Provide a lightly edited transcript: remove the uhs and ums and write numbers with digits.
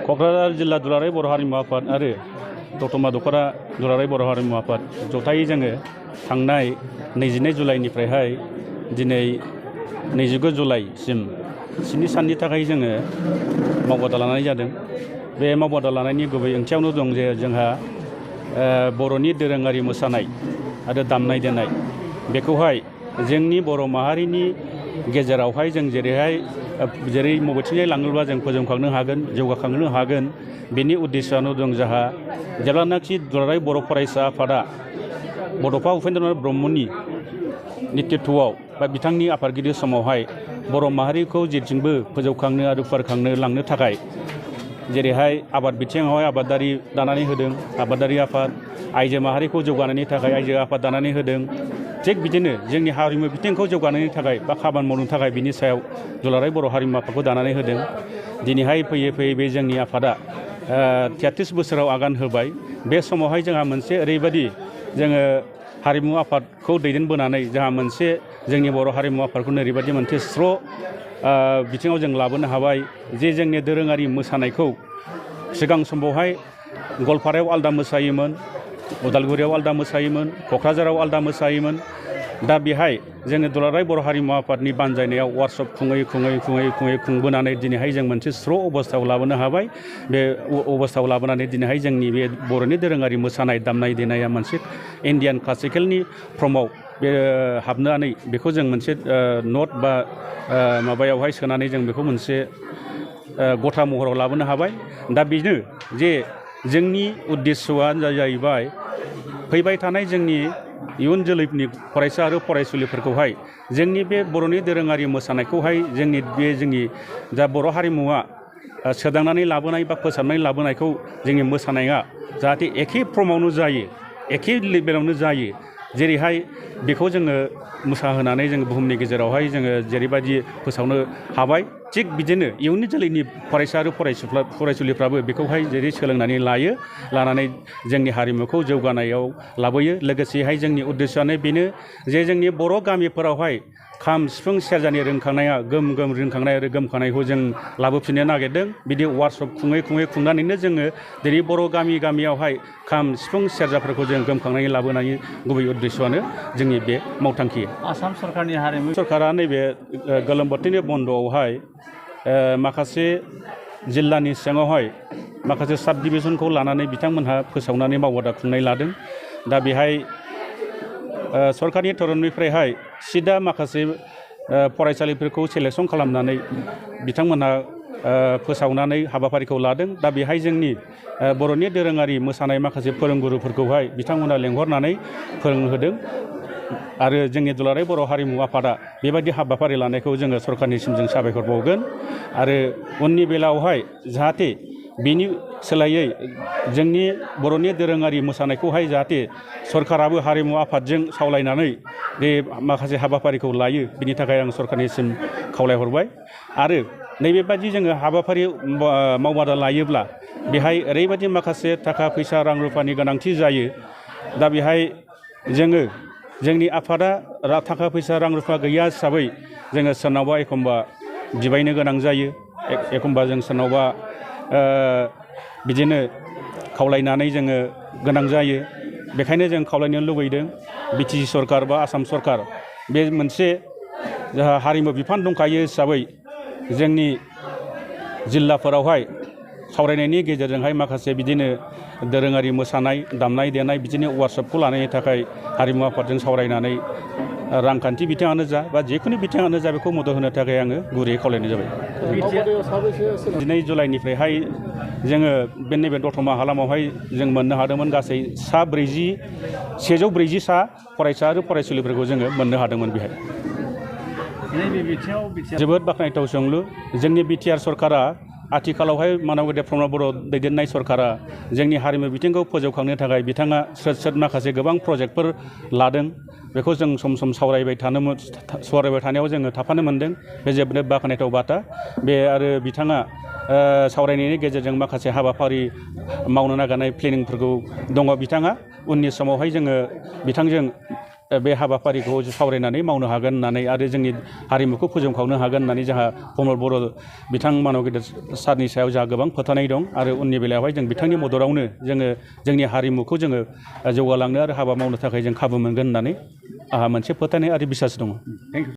क'क्राझार जिल्ला दुलाराय बर' हारिमु आफाद आरो दतमा दख'रा दुलाराय बर' हारिमु आफाद जथायै जोङो थांनाय 22 जुलाइनिफ्रायहाय दिनै 29 जुलाइसिम 7 साननि थाखाय जोङो मावबादा लानाय जादों। बे मावबादा लानायनि गुबै ओंथियावनो दं जे जोंहा बर'नि दोरोङारि मोसानाय आरो दामनाय देनाय बेखौहाय जोंनि बर' माहारिनि गेजेरावहाय जों जेरै मबेथिंजाय लाङोब्ला जों फोजौखांनो हागोन, जौगाखांनो हागोन, बेनि उद्देश्यआनो दं जोंहा जेब्लानाखि दुलाराय बर' फरायसा आफादा बड'फा उपेन्द्रनाथ ब्रह्मनि नेतृत्वआव बा बिथांनि आफादगिरि समावहाय बर' माहारिखौ जेथिंबो फोजौखांनो आरो फुवारखांनो लांनो थाखाय जेरैहाय आबाद बिथिङावहाय आबादारि दानानै होदों, आबादारि आफाद, आइजो माहारिखौ जौगानायनि थाखाय आइजो आफाद दानानै होदों। थिग बिदिनो जोंनि हारिमु बिथिंखौ जौगानायनि थाखाय बा खामानि मावनो थाखाय बिनि सायाव दुलाराय बर' हारिमु आफादखौ दानानै होदों। दिनैहाय फैयै फैयै बे जोंनि आफादा 33 बोसोराव आगान होबाय। बे समावहाय जोंहा मोनसे ओरैबायदि जोङो हारिमु आफादखौ दैदेनबोनानै जोंहा मोनसे जोंनि बर' हारिमु आफादखौनो ओरैबायदि मोनसे स्र' बिथिङाव जों लाबोनो हाबाय जे जोंनि दोरोङारि मोसानायखौ सिगां समावहाय गवालपारायाव आलदा मोसायोमोन, उदालगुरियाव आलदा मोसायोमोन, क'क्राझाराव आलदा मोसायोमोन। दा बेहाय जोङो दुलाराय बर' हारिमु आफादनि बानजायनायाव वार्कशप खुङै खुंबोनानै दिनैहाय जों मोनसे स्र' अबस्थायाव लाबोनो हाबाय। बे अबस्थायाव लाबोनानै दिनैहाय जोंनि बे बर'नि दोरोङारि मोसानाय दामनाय देनाया मोनसे इन्डियान क्लासिकेलनि फर्माव बे हाबनानै बेखौ जों मोनसे नट बा माबायावहाय सोनानै जों बेखौ मोनसे गथा महराव लाबोनो हाबाय। दा बेनो जे जोंनि उद्देस्यआ जाहैबाय फैबाय थानाय जोंनि इयुन जोलैनि फरायसा आरो फरायसुलिफोरखौहाय जोंनि बे बर'नि दोरोङारि मोसानायखौहाय जोंनि जा बर' हारिमुआ सोदांनानै लाबोनाय बा फोसाबनानै लाबोनायखौ जोंनि मोसानाया जाहाथे एखे फर्मावनो जायो, एखे लेभेलावनो जायो। जेरैहाय बेखौ जोङो मोसाहोनानै जोङो बुहुमनि गेजेरावहाय जोङो जेरैबायदि फोसावनो हाबाय, थिग बिदिनो इयुननि जोलैनि फरायसा आरो फरायसुलिफ्राबो बेखौहाय जेरै सोलोंनानै लानानै जोंनि हारिमुखौ जौगानायाव लाबोयो। लोगोसेहाय जोंनि उद्देश्यआनो बेनो जे जोंनि बर' गामिफोरावहाय खाम, सिफुं, सेरजानि रोंखांनाया गोम रिंखांनाय आरो गोमखांनायखौ जों लाबोफिननो नागिरदों। बिदि वार्कशप खुङै खुंनानैनो जोङो दिनै बर' गामियावहाय खाम, सिफुं, सेरजाफोरखौ जों गोमखांनानै लाबोनायनि गुबै उद्देश्यआनो जोंनि बे मावथांखि। आसाम सरकारनि हारिमु सरकारा नैबे गोलोम बोथोरनि बन्द'आवहाय माखासे जिल्लानि सिङावहाय माखासे साब डिभिजनखौ लानानै बिथांमोनहा फोसावनानै मावबादा खुंनाय लादों। दा बेहाय सरकारनि थरफनिफ्रायहाय सिदा माखासे फरायसालिफोरखौ सेलेकसन खालामनानै बिथांमोनहा फोसावनानै हाबाफारिखौ लादों। दा बेहाय जोंनि बर'नि दोरोङारि मोसानाय माखासे फोरोंगुरुफोरखौहाय बिथांमोनहा लेंहरनानै फोरोंहोदों। आरो जोंनि दुलाराय बर' हारिमु आफादा बेबायदि हाबाफारि लानायखौ जोङो सरकारनिसिम जों साबायखर बावगोन। आरो उननि बेलायावहाय जाहाथे बिनि सोलायै जोंनि बर'नि दोरोङारि मोसानायखौहाय जाहाथे सरकाराबो हारिमु आफादजों सावलायनानै बे माखासे हाबाफारिखौ लायो, बिनि थाखाय आं सरकारनिसिम खावलायहरबाय। आरो नैबेबायदि जोङो हाबाफारि मावबादा लायोब्ला बेहाय ओरैबायदि माखासे थाखा फैसा रां रुफानि गोनांथि जायो। दा बेहाय जोंनि आफादा थाखा फैसा रां रुफा गैया हिसाबै जोङो सोरनावबा एखमबा बिबायनो गोनां जायो, एखमबा जों सोरनावबा बिदिनो खावलायनानै जोङो गोनां जायो। बेखायनो जों खावलायनो लुबैदों बिटिसि सरकार बा आसाम सरकार बे मोनसे जोंहा हारिमु बिफान दंखायो हिसाबै जोंनि जिल्लाफोरावहाय सावरायनायनि गेजेरजोंहाय माखासे बिदिनो दोरोङारि मोसानाय दामनाय देनाय बिदिनो वार्कशपखौ लानायनि थाखाय हारिमु आफादजों सावरायनानै रांखान्थि बिथिङानो जा बा जिखुनु बिथिङानो जा बेखौ मदद होनो थाखाय आङो गुरैयै खावलायनाय जाबाय। 22 जुलाइनिफ्रायहाय जोङो बे नैबे दतमा हालामावहाय जों मोननो हादोंमोन गासै 140 फरायसा आरो फरायसुलिफोरखौ जोङो मोननो हादोंमोन। बेहाय नैबे बिथिङाव जोबोद बाख्नायथाव सोंलु। जोंनि बिटिआर सरकारा आथिखालावहाय मानब गेदेर प्रमद बर' दैदेननाय सरकारा जोंनि हारिमु बिथिंखौ फोजौखांनो थाखाय बिथाङा स्रोद माखासे गोबां प्रजेक्टफोर लादों। बेखौ जों सम सम सावरायबाय थानायाव जोङो थाफानो मोनदों। बे जोबोद बाख्नायथाव बाथ्रा। बे आरो बिथाङा सावरायनायनि गेजेरजों माखासे हाबाफारि मावनो नागिरनाय प्लेनिंफोरखौ दङ बिथाङा। उननि समावहाय जोङो बिथांजों बे हाबाफारिखौ सावरायनानै मावनो हागोन होननानै आरो जोंनि हारिमुखौ फोजौखांनो हागोन होननानै जोंहा कमल बर' बिथां मानब गेदेर सारनि सायाव जोंहा गोबां फोथायनाय दं आरो उननि बेलायावहाय जों बिथांनि मददावनो जोङो जोंनि हारिमुखौ जोङो जौगालांनो आरो हाबा मावनो थाखाय जों खाबु मोनगोन होननानै आंहा मोनसे फोथायनाय आरो बिसास दङ।